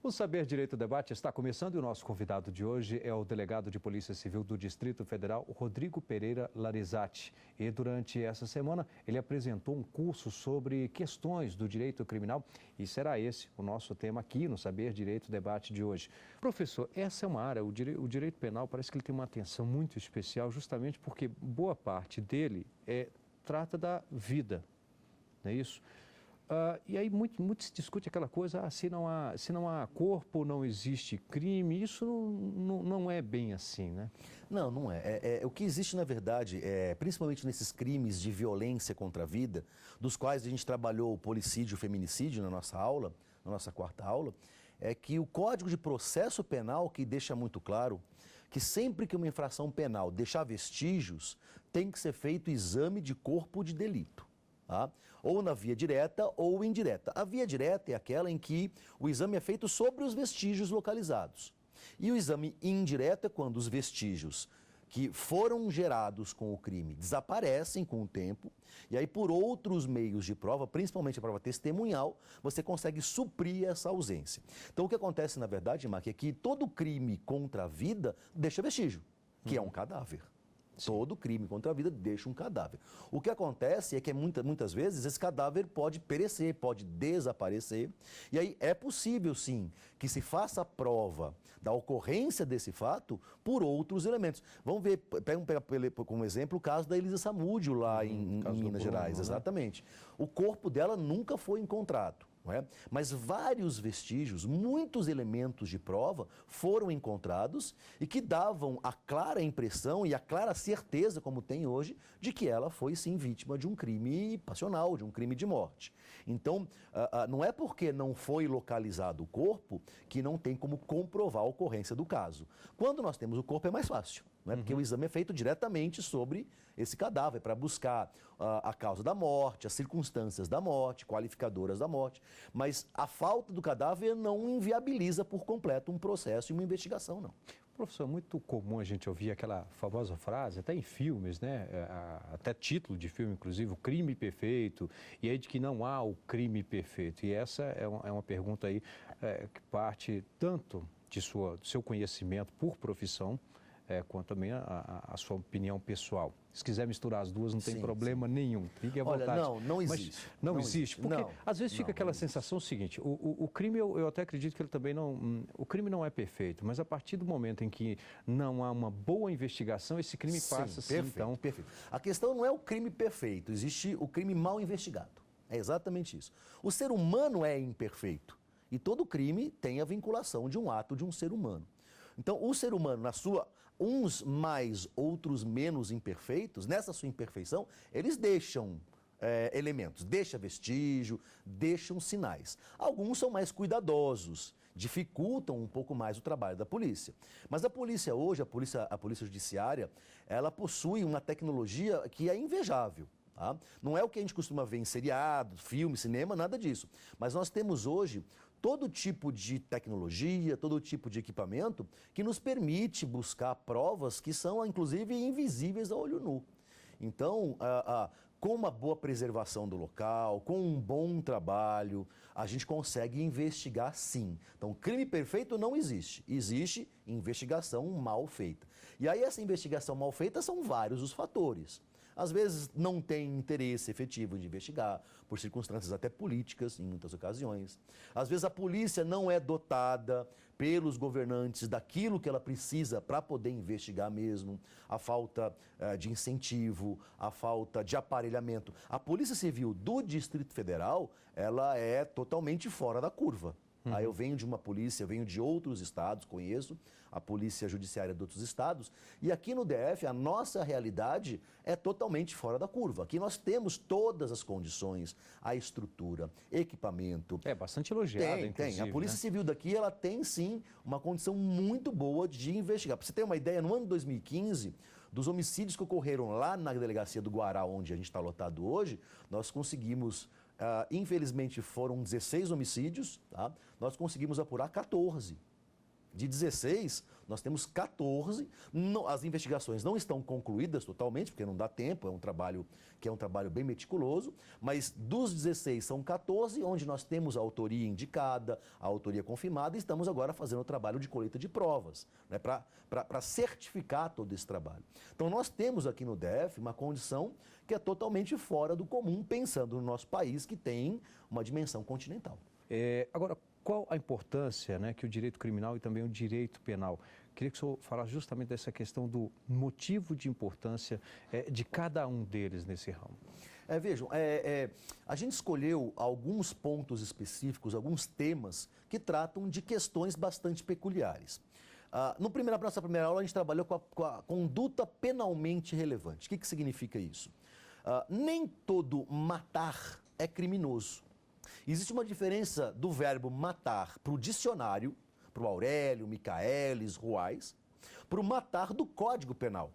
O Saber Direito Debate está começando e o nosso convidado de hoje é o delegado de Polícia Civil do Distrito Federal, Rodrigo Pereira Larizati. E durante essa semana ele apresentou um curso sobre questões do direito criminal e será esse o nosso tema aqui no Saber Direito Debate de hoje. Professor, essa é uma área, o direito penal parece que ele tem uma atenção muito especial justamente porque boa parte dele trata da vida, não é isso? E aí muito se discute aquela coisa, se não há corpo, não existe crime. Isso não é bem assim, né? Não, não é. O que existe, na verdade, principalmente nesses crimes de violência contra a vida, dos quais a gente trabalhou o policídio e o feminicídio na nossa aula, na nossa quarta aula, é que o Código de Processo Penal que deixa muito claro que sempre que uma infração penal deixar vestígios, tem que ser feito exame de corpo de delito. Tá? Ou na via direta ou indireta. A via direta é aquela em que o exame é feito sobre os vestígios localizados. E o exame indireto é quando os vestígios que foram gerados com o crime desaparecem com o tempo, e aí por outros meios de prova, principalmente a prova testemunhal, você consegue suprir essa ausência. Então o que acontece na verdade, Mark, é que todo crime contra a vida deixa vestígio, que é um cadáver. Todo crime contra a vida deixa um cadáver. O que acontece é que muitas vezes esse cadáver pode perecer, pode desaparecer. E aí é possível, sim, que se faça a prova da ocorrência desse fato por outros elementos. Vamos ver, pega como exemplo o caso da Elisa Samúdio lá em Minas Gerais. Né? Exatamente. O corpo dela nunca foi encontrado. Mas vários vestígios, muitos elementos de prova foram encontrados e que davam a clara impressão e a clara certeza, como tem hoje, de que ela foi sim vítima de um crime passional, de um crime de morte. Então, não é porque não foi localizado o corpo que não tem como comprovar a ocorrência do caso. Quando nós temos o corpo é mais fácil. Porque o exame é feito diretamente sobre esse cadáver, para buscar a causa da morte, as circunstâncias da morte, qualificadoras da morte. Mas a falta do cadáver não inviabiliza por completo um processo e uma investigação, não. Professor, é muito comum a gente ouvir aquela famosa frase, até em filmes, né? Até título de filme, inclusive, o crime perfeito, e aí de que não há o crime perfeito. E essa é uma pergunta aí que parte tanto do seu conhecimento por profissão, quanto também a sua opinião pessoal. Se quiser misturar as duas, não tem problema nenhum. Fique à vontade. Não existe. Mas não existe. Porque às vezes fica aquela sensação seguinte, o crime, eu até acredito que ele também não... O crime não é perfeito, mas a partir do momento em que não há uma boa investigação, esse crime passa sim, então... Perfeito. A questão não é o crime perfeito, existe o crime mal investigado. É exatamente isso. O ser humano é imperfeito e todo crime tem a vinculação de um ato de um ser humano. Então, o ser humano, uns mais, outros menos imperfeitos, nessa sua imperfeição, eles deixam elementos, deixam vestígio, deixam sinais. Alguns são mais cuidadosos, dificultam um pouco mais o trabalho da polícia. Mas a polícia hoje, a polícia judiciária, ela possui uma tecnologia que é invejável. Tá? Não é o que a gente costuma ver em seriado, filme, cinema, nada disso. Mas nós temos hoje todo tipo de tecnologia, todo tipo de equipamento que nos permite buscar provas que são, inclusive, invisíveis a olho nu. Então, com uma boa preservação do local, com um bom trabalho, a gente consegue investigar sim. Então, crime perfeito não existe. Existe investigação mal feita. E aí, essa investigação mal feita são vários os fatores. Às vezes não tem interesse efetivo de investigar, por circunstâncias até políticas, em muitas ocasiões. Às vezes a polícia não é dotada pelos governantes daquilo que ela precisa para poder investigar mesmo. A falta de incentivo, a falta de aparelhamento. A Polícia Civil do Distrito Federal, ela é totalmente fora da curva. Aí eu venho de uma polícia, eu venho de outros estados, conheço a polícia judiciária de outros estados, e aqui no DF a nossa realidade é totalmente fora da curva. Aqui nós temos todas as condições, a estrutura, equipamento. É bastante elogiada, inclusive. Tem. A Polícia Civil daqui, ela tem sim uma condição muito boa de investigar. Para você ter uma ideia, no ano de 2015, dos homicídios que ocorreram lá na delegacia do Guará, onde a gente está lotado hoje, nós conseguimos... infelizmente foram 16 homicídios, tá? Nós conseguimos apurar 14. De 16, nós temos 14. As investigações não estão concluídas totalmente, porque não dá tempo, é um trabalho que é um trabalho bem meticuloso, mas dos 16 são 14, onde nós temos a autoria indicada, a autoria confirmada, e estamos agora fazendo o trabalho de colheita de provas, né, para certificar todo esse trabalho. Então nós temos aqui no DF uma condição que é totalmente fora do comum, pensando no nosso país, que tem uma dimensão continental. Agora, qual a importância, né, que o direito criminal e também o direito penal? Queria que o senhor falasse justamente dessa questão do motivo de importância de cada um deles nesse ramo. Vejam, a gente escolheu alguns pontos específicos, alguns temas que tratam de questões bastante peculiares. Na nossa primeira aula, a gente trabalhou com a conduta penalmente relevante. O que significa isso? Nem todo matar é criminoso. Existe uma diferença do verbo matar para o dicionário, para o Aurélio, Michaelis, Ruais, para o matar do Código Penal,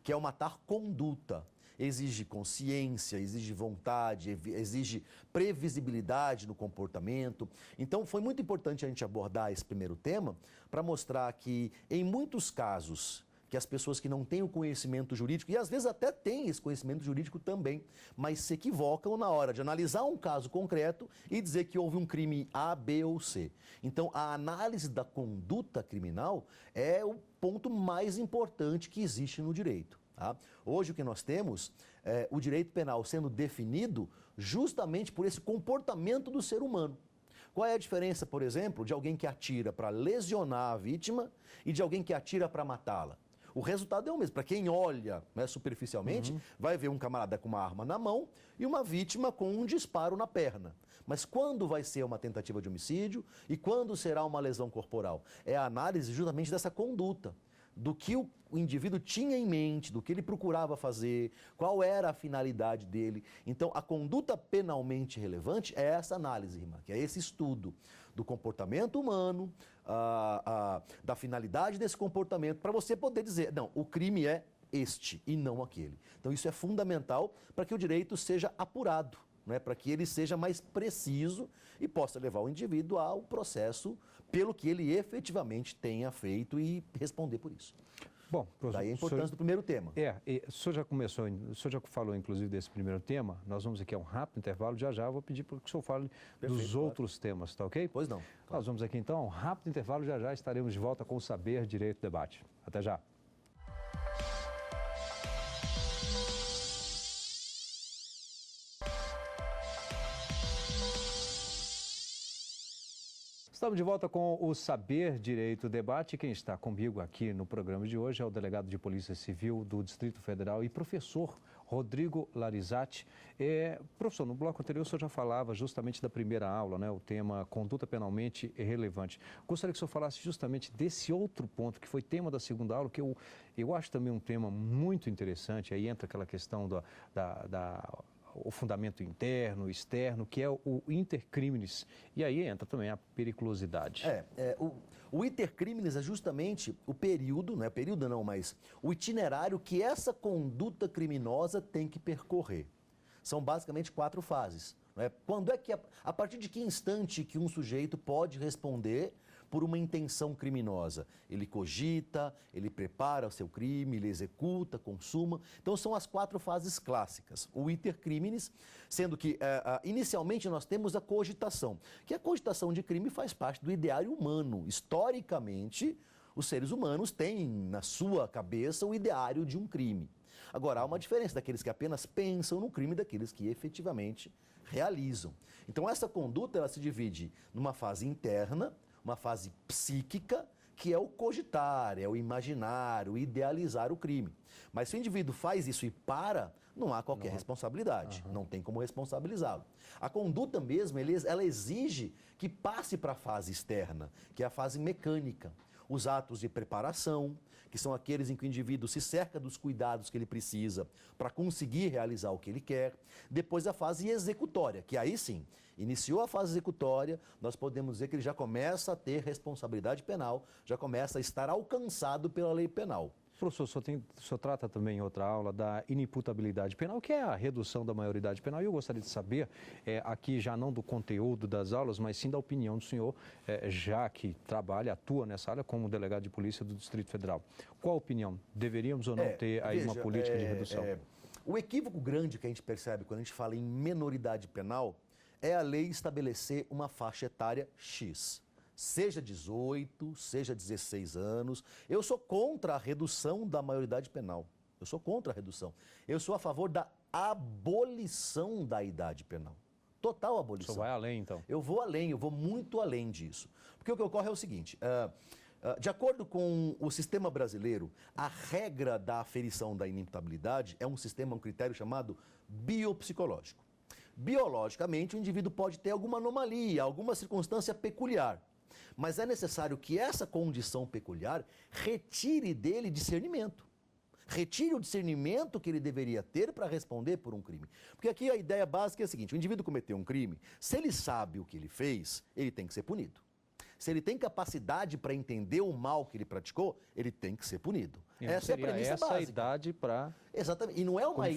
que é o matar conduta. Exige consciência, exige vontade, exige previsibilidade no comportamento. Então, foi muito importante a gente abordar esse primeiro tema para mostrar que, em muitos casos, que as pessoas que não têm o conhecimento jurídico, e às vezes até têm esse conhecimento jurídico também, mas se equivocam na hora de analisar um caso concreto e dizer que houve um crime A, B ou C. Então, a análise da conduta criminal é o ponto mais importante que existe no direito. Tá? Hoje o que nós temos é o direito penal sendo definido justamente por esse comportamento do ser humano. Qual é a diferença, por exemplo, de alguém que atira para lesionar a vítima e de alguém que atira para matá-la? O resultado é o mesmo. Para quem olha, né, superficialmente, vai ver um camarada com uma arma na mão e uma vítima com um disparo na perna. Mas quando vai ser uma tentativa de homicídio e quando será uma lesão corporal? É a análise justamente dessa conduta, do que o indivíduo tinha em mente, do que ele procurava fazer, qual era a finalidade dele. Então, a conduta penalmente relevante é essa análise, Rima, que é esse estudo do comportamento humano, da finalidade desse comportamento, para você poder dizer, não, o crime é este e não aquele. Então, isso é fundamental para que o direito seja apurado, né, para que ele seja mais preciso e possa levar o indivíduo ao processo pelo que ele efetivamente tenha feito e responder por isso. Bom, professor, daí a importância do primeiro tema. O senhor já falou inclusive desse primeiro tema, nós vamos aqui a um rápido intervalo, já eu vou pedir para que o senhor fale dos outros temas, tá ok? Pois não. Claro. Nós vamos aqui então a um rápido intervalo, já estaremos de volta com o Saber Direito Debate. Até já. Estamos de volta com o Saber Direito Debate. Quem está comigo aqui no programa de hoje é o delegado de Polícia Civil do Distrito Federal e professor Rodrigo Larizatti. Professor, no bloco anterior o senhor já falava justamente da primeira aula, né, o tema conduta penalmente relevante. Gostaria que o senhor falasse justamente desse outro ponto que foi tema da segunda aula, que eu acho também um tema muito interessante. Aí entra aquela questão o fundamento interno, externo, que é o intercrimes. E aí entra também a periculosidade. O intercrimes é justamente o período, não é período não, mas o itinerário que essa conduta criminosa tem que percorrer. São basicamente 4 fases. Né? Quando é que, a partir de que instante que um sujeito pode responder por uma intenção criminosa? Ele cogita, ele prepara o seu crime, ele executa, consuma. Então são as 4 fases clássicas. O intercrimes, sendo que inicialmente nós temos a cogitação, que a cogitação de crime faz parte do ideário humano. Historicamente, os seres humanos têm na sua cabeça o ideário de um crime. Agora, há uma diferença daqueles que apenas pensam no crime e daqueles que efetivamente realizam. Então essa conduta ela se divide numa fase interna, uma fase psíquica, que é o cogitar, é o imaginar, o idealizar o crime. Mas se o indivíduo faz isso e para, não há qualquer responsabilidade, não tem como responsabilizá-lo. A conduta mesmo, ela exige que passe para a fase externa, que é a fase mecânica. Os atos de preparação, que são aqueles em que o indivíduo se cerca dos cuidados que ele precisa para conseguir realizar o que ele quer. Depois a fase executória, que aí sim, iniciou a fase executória, nós podemos dizer que ele já começa a ter responsabilidade penal, já começa a estar alcançado pela lei penal. Professor, o senhor trata também em outra aula da inimputabilidade penal, que é a redução da maioridade penal. E eu gostaria de saber, aqui já não do conteúdo das aulas, mas sim da opinião do senhor, já que trabalha, atua nessa área como delegado de polícia do Distrito Federal. Qual a opinião? Deveríamos ou não ter aí uma política de redução? O equívoco grande que a gente percebe quando a gente fala em menoridade penal é a lei estabelecer uma faixa etária X. Seja 18, seja 16 anos. Eu sou contra a redução da maioridade penal. Eu sou contra a redução. Eu sou a favor da abolição da idade penal. Total abolição. O senhor vai além, então? Eu vou além, eu vou muito além disso. Porque o que ocorre é o seguinte, de acordo com o sistema brasileiro, a regra da aferição da inimputabilidade é um critério chamado biopsicológico. Biologicamente, o indivíduo pode ter alguma anomalia, alguma circunstância peculiar. Mas é necessário que essa condição peculiar retire dele discernimento. Retire o discernimento que ele deveria ter para responder por um crime. Porque aqui a ideia básica é a seguinte, o indivíduo cometeu um crime, se ele sabe o que ele fez, ele tem que ser punido. Se ele tem capacidade para entender o mal que ele praticou, ele tem que ser punido. Essa é a premissa básica. A idade para... Exatamente. E não é uma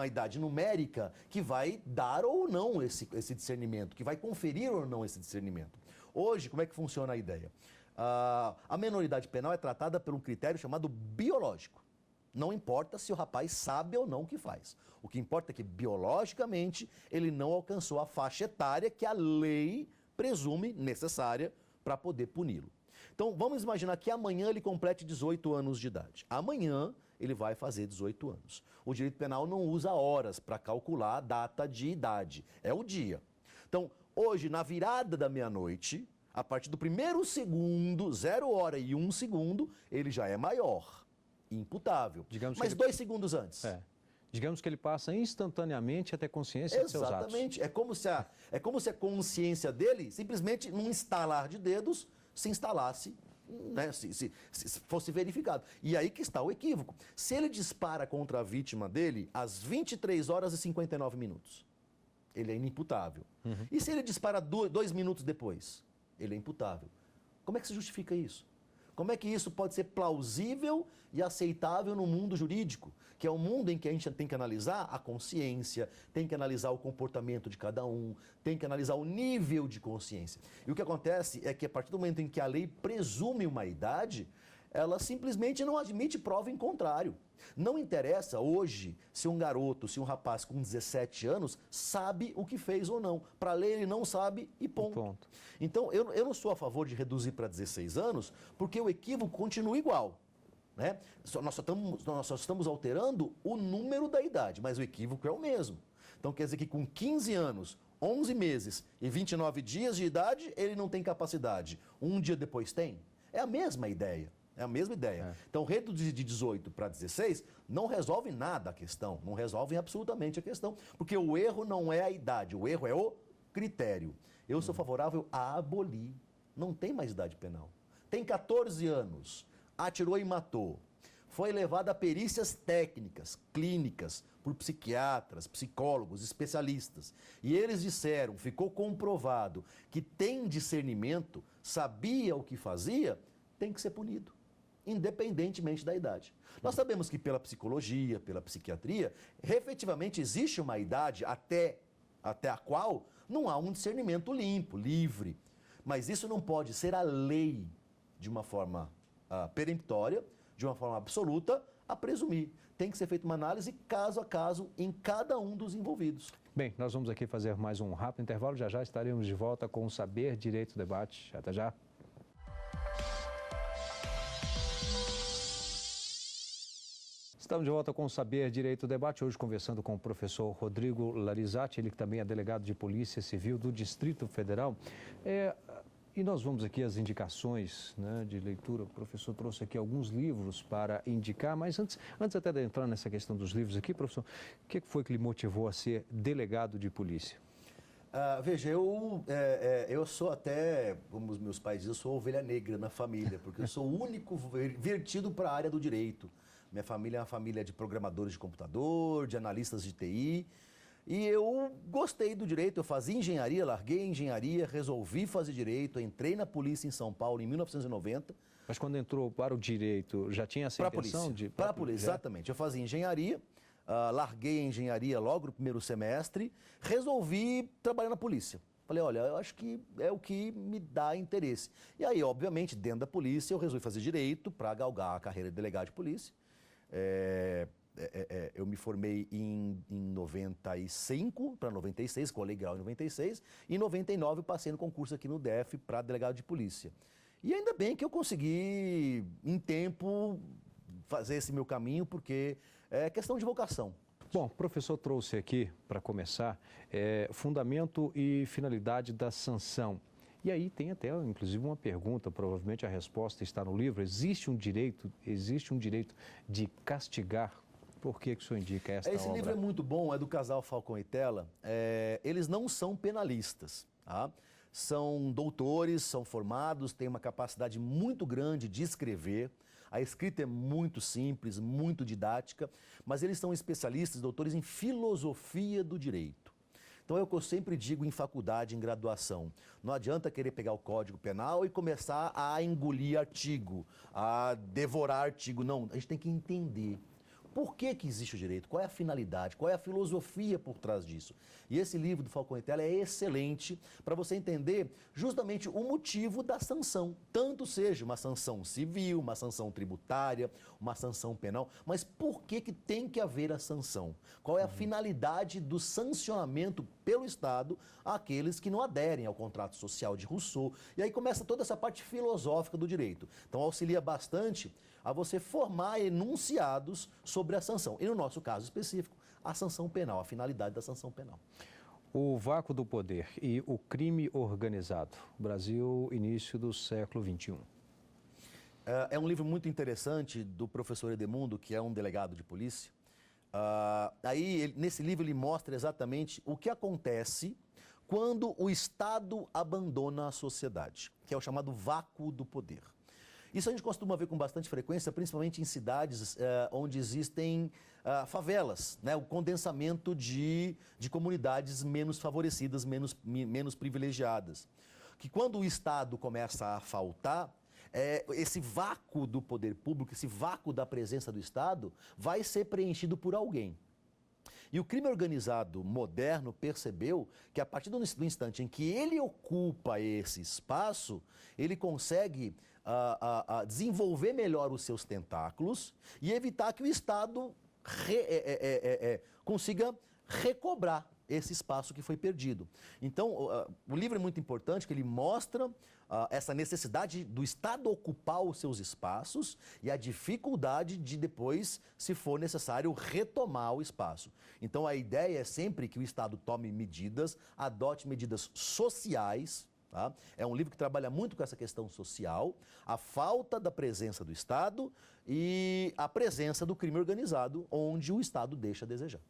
idade numérica que vai dar ou não esse discernimento, que vai conferir ou não esse discernimento. Hoje, como é que funciona a ideia? A menoridade penal é tratada por um critério chamado biológico. Não importa se o rapaz sabe ou não o que faz. O que importa é que, biologicamente, ele não alcançou a faixa etária que a lei presume necessária para poder puni-lo. Então, vamos imaginar que amanhã ele complete 18 anos de idade. Amanhã ele vai fazer 18 anos. O direito penal não usa horas para calcular a data de idade, é o dia. Então, hoje, na virada da meia-noite, a partir do primeiro segundo, 0 hora e 1 segundo, ele já é maior, imputável. Mas 2 segundos antes. Digamos que ele passa instantaneamente a ter consciência de seus atos. Exatamente. É como se a consciência dele, simplesmente, num estalar de dedos, se instalasse, né, se fosse verificado. E aí que está o equívoco. Se ele dispara contra a vítima dele às 23 horas e 59 minutos, ele é inimputável. E se ele dispara 2 minutos depois, ele é imputável. Como é que se justifica isso? Como é que isso pode ser plausível e aceitável no mundo jurídico? Que é um mundo em que a gente tem que analisar a consciência, tem que analisar o comportamento de cada um, tem que analisar o nível de consciência. E o que acontece é que a partir do momento em que a lei presume uma idade, ela simplesmente não admite prova em contrário. Não interessa hoje se um garoto, se um rapaz com 17 anos sabe o que fez ou não. Para a lei ele não sabe e ponto. Então eu não sou a favor de reduzir para 16 anos porque o equívoco continua igual. Né? Nós só estamos alterando o número da idade, mas o equívoco é o mesmo. Então quer dizer que com 15 anos, 11 meses e 29 dias de idade, ele não tem capacidade. Um dia depois tem? É a mesma ideia. É a mesma ideia. Então, reduzir de 18 para 16 não resolve nada a questão, não resolve absolutamente a questão, porque o erro não é a idade, o erro é o critério. Eu sou favorável a abolir. Não tem mais idade penal. Tem 14 anos, atirou e matou. Foi levado a perícias técnicas, clínicas, por psiquiatras, psicólogos, especialistas. E eles disseram, ficou comprovado, que tem discernimento, sabia o que fazia, tem que ser punido, independentemente da idade. Nós sabemos que pela psicologia, pela psiquiatria, efetivamente existe uma idade até a qual não há um discernimento limpo, livre. Mas isso não pode ser a lei de uma forma peremptória, de uma forma absoluta, a presumir. Tem que ser feita uma análise caso a caso em cada um dos envolvidos. Bem, nós vamos aqui fazer mais um rápido intervalo. Já já estaremos de volta com o Saber Direito Debate. Até já. Estamos de volta com o Saber Direito Debate, hoje conversando com o professor Rodrigo Larizati, ele que também é delegado de Polícia Civil do Distrito Federal. E nós vamos aqui às indicações, né, de leitura. O professor trouxe aqui alguns livros para indicar, mas antes até de entrar nessa questão dos livros aqui, professor, o que foi que lhe motivou a ser delegado de polícia? Veja, eu sou até, como os meus pais dizem, eu sou ovelha negra na família, porque eu sou o único vertido para a área do direito. Minha família é uma família de programadores de computador, de analistas de TI. E eu gostei do direito, eu fazia engenharia, larguei a engenharia, resolvi fazer direito, entrei na polícia em São Paulo em 1990. Mas quando entrou para o direito, já tinha essa intenção de... Para a polícia, exatamente. Eu fazia engenharia, larguei a engenharia logo no primeiro semestre, resolvi trabalhar na polícia. Falei, olha, eu acho que é o que me dá interesse. E aí, obviamente, dentro da polícia, eu resolvi fazer direito para galgar a carreira de delegado de polícia. Eu me formei em 95 para 96, colei grau em 96, e em 99 eu passei no concurso aqui no DF para delegado de polícia. E ainda bem que eu consegui, em tempo, fazer esse meu caminho, porque é questão de vocação. Bom, o professor trouxe aqui, para começar, fundamento e finalidade da sanção. E aí tem até, inclusive, uma pergunta, provavelmente a resposta está no livro. Existe um direito de castigar? Por que o senhor indica esta obra? Esse livro é muito bom, é do casal Falcão e Tela. Eles não são penalistas, tá? São doutores, são formados, têm uma capacidade muito grande de escrever. A escrita é muito simples, muito didática, mas eles são especialistas, doutores em filosofia do direito. Então é o que eu sempre digo em faculdade, em graduação. Não adianta querer pegar o Código Penal e começar a engolir artigo, a devorar artigo. Não, a gente tem que entender. Por que existe o direito? Qual é a finalidade? Qual é a filosofia por trás disso? E esse livro do Falcão e Tela é excelente para você entender justamente o motivo da sanção. Tanto seja uma sanção civil, uma sanção tributária, uma sanção penal, mas por que tem que haver a sanção? Qual é a finalidade do sancionamento pelo Estado àqueles que não aderem ao contrato social de Rousseau? E aí começa toda essa parte filosófica do direito. Então auxilia bastante a você formar enunciados sobre a sanção. E no nosso caso específico, a sanção penal, a finalidade da sanção penal. O vácuo do poder e o crime organizado. Brasil, início do século XXI. É um livro muito interessante do professor Edemundo, que é um delegado de polícia. Nesse livro ele mostra exatamente o que acontece quando o Estado abandona a sociedade, que é o chamado vácuo do poder. Isso a gente costuma ver com bastante frequência, principalmente em cidades onde existem favelas, né? O condensamento de comunidades menos favorecidas, menos privilegiadas. Que quando o Estado começa a faltar, esse vácuo do poder público, esse vácuo da presença do Estado, vai ser preenchido por alguém. E o crime organizado moderno percebeu que a partir do instante em que ele ocupa esse espaço, ele consegue desenvolver melhor os seus tentáculos e evitar que o Estado consiga recobrar esse espaço que foi perdido. Então, o livro é muito importante, que ele mostra essa necessidade do Estado ocupar os seus espaços e a dificuldade de depois, se for necessário, retomar o espaço. Então, a ideia é sempre que o Estado tome medidas, adote medidas sociais. Tá? É um livro que trabalha muito com essa questão social, a falta da presença do Estado e a presença do crime organizado, onde o Estado deixa a desejar.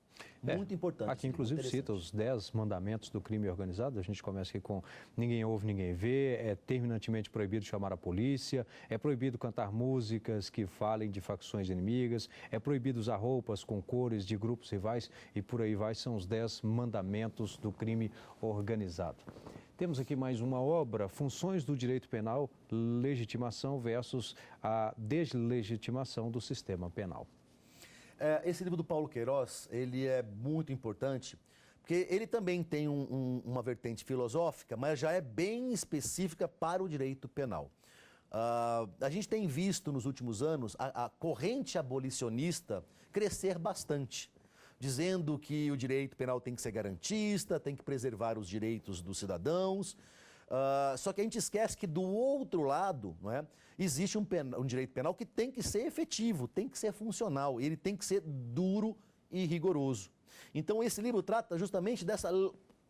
Muito importante. Aqui, inclusive, cita os 10 mandamentos do crime organizado. A gente começa aqui com ninguém ouve, ninguém vê, é terminantemente proibido chamar a polícia, é proibido cantar músicas que falem de facções inimigas, é proibido usar roupas com cores de grupos rivais e por aí vai, são os 10 mandamentos do crime organizado. Temos aqui mais uma obra, Funções do Direito Penal, Legitimação versus a Deslegitimação do Sistema Penal. Esse livro do Paulo Queiroz, ele é muito importante, porque ele também tem uma vertente filosófica, mas já é bem específica para o direito penal. A gente tem visto nos últimos anos a corrente abolicionista crescer bastante, dizendo que o direito penal tem que ser garantista, tem que preservar os direitos dos cidadãos. Só que a gente esquece que do outro lado, não é, existe um direito penal que tem que ser efetivo, tem que ser funcional, ele tem que ser duro e rigoroso. Então esse livro trata justamente dessa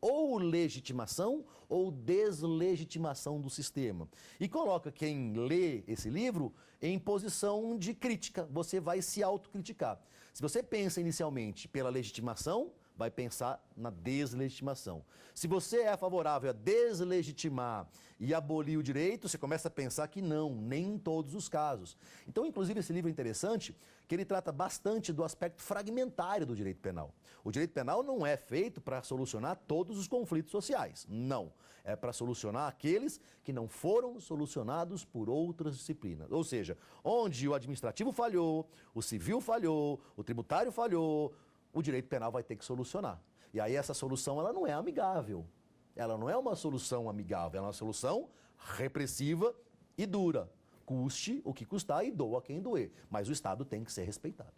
ou legitimação ou deslegitimação do sistema. E coloca quem lê esse livro em posição de crítica, você vai se autocriticar. Se você pensa inicialmente pela legitimação, vai pensar na deslegitimação. Se você é favorável a deslegitimar e abolir o direito, você começa a pensar que não, nem em todos os casos. Então, inclusive, esse livro é interessante, que ele trata bastante do aspecto fragmentário do direito penal. O direito penal não é feito para solucionar todos os conflitos sociais, não. É para solucionar aqueles que não foram solucionados por outras disciplinas. Ou seja, onde o administrativo falhou, o civil falhou, o tributário falhou, o direito penal vai ter que solucionar. E aí essa solução ela não é amigável. Ela não é uma solução amigável, ela é uma solução repressiva e dura. Custe o que custar e doa quem doer. Mas o Estado tem que ser respeitado.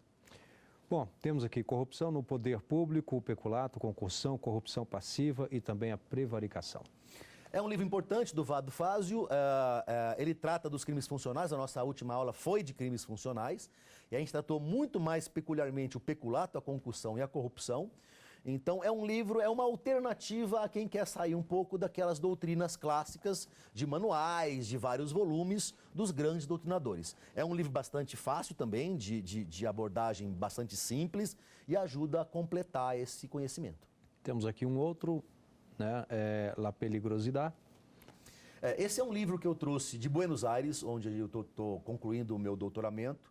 Bom, temos aqui corrupção no poder público, o peculato, concussão, corrupção passiva e também a prevaricação. É um livro importante do Vado Fázio, ele trata dos crimes funcionais, a nossa última aula foi de crimes funcionais, e a gente tratou muito mais peculiarmente o peculato, a concussão e a corrupção. Então é um livro, é uma alternativa a quem quer sair um pouco daquelas doutrinas clássicas de manuais, de vários volumes dos grandes doutrinadores. É um livro bastante fácil também, de abordagem bastante simples e ajuda a completar esse conhecimento. Temos aqui um outro, né, La Peligrosidade. Esse é um livro que eu trouxe de Buenos Aires, onde eu estou concluindo o meu doutoramento.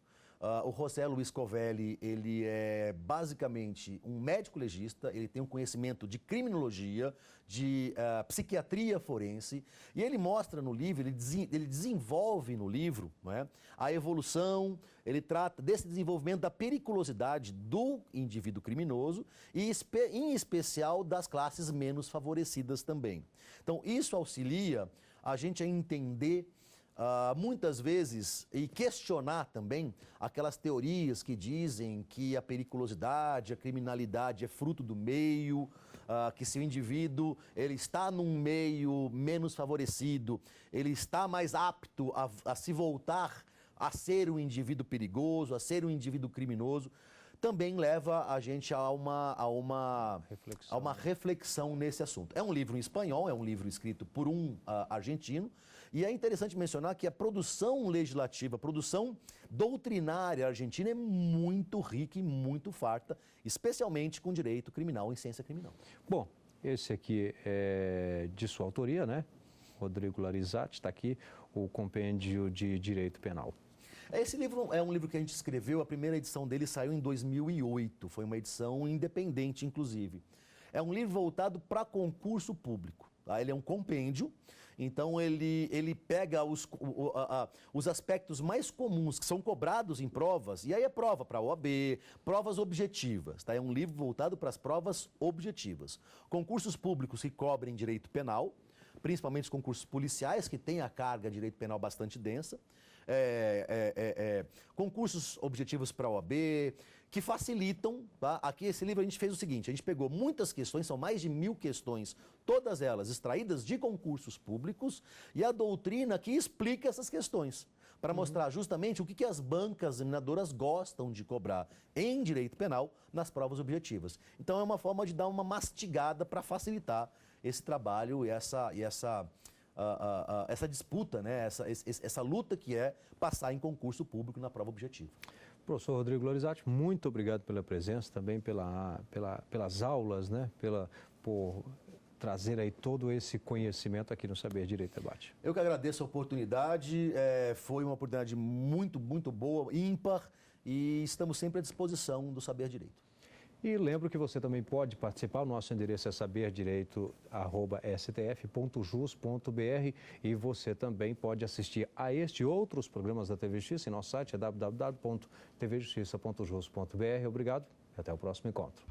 O José Luiz Covelli, ele é basicamente um médico legista, ele tem um conhecimento de criminologia, de psiquiatria forense, e ele mostra no livro, ele desenvolve no livro, não é, a evolução, ele trata desse desenvolvimento da periculosidade do indivíduo criminoso e, em especial, das classes menos favorecidas também. Então, isso auxilia a gente a entender muitas vezes, e questionar também aquelas teorias que dizem que a periculosidade, a criminalidade é fruto do meio, que se o indivíduo ele está num meio menos favorecido, ele está mais apto a se voltar a ser um indivíduo perigoso, a ser um indivíduo criminoso, também leva a gente a uma reflexão nesse assunto. É um livro em espanhol, é um livro escrito por um argentino, e é interessante mencionar que a produção legislativa, a produção doutrinária argentina é muito rica e muito farta, especialmente com direito criminal e ciência criminal. Bom, esse aqui é de sua autoria, né? Rodrigo Larizati, está aqui, o Compêndio de Direito Penal. Esse livro é um livro que a gente escreveu, a primeira edição dele saiu em 2008, foi uma edição independente, inclusive. É um livro voltado para concurso público, tá? Ele é um compêndio, então ele pega os aspectos mais comuns que são cobrados em provas, e aí é prova para a OAB, provas objetivas, tá? É um livro voltado para as provas objetivas. Concursos públicos que cobrem direito penal, principalmente os concursos policiais, que têm a carga de direito penal bastante densa, concursos objetivos para a OAB, que facilitam, tá? Aqui esse livro a gente fez o seguinte, a gente pegou muitas questões, são mais de 1000 questões, todas elas extraídas de concursos públicos, e a doutrina que explica essas questões, para mostrar justamente o que as bancas examinadoras gostam de cobrar em direito penal nas provas objetivas. Então é uma forma de dar uma mastigada para facilitar esse trabalho e essa disputa, né? essa luta que é passar em concurso público na prova objetiva. Professor Rodrigo Larizati, muito obrigado pela presença, também pelas aulas, né? Por trazer aí todo esse conhecimento aqui no Saber Direito Debate. Eu que agradeço a oportunidade, foi uma oportunidade muito, muito boa, ímpar, e estamos sempre à disposição do Saber Direito. E lembro que você também pode participar, o nosso endereço é saberdireito@stf.jus.br, e você também pode assistir a este e outros programas da TV Justiça em nosso site, é www.tvjustiça.jus.br. Obrigado e até o próximo encontro.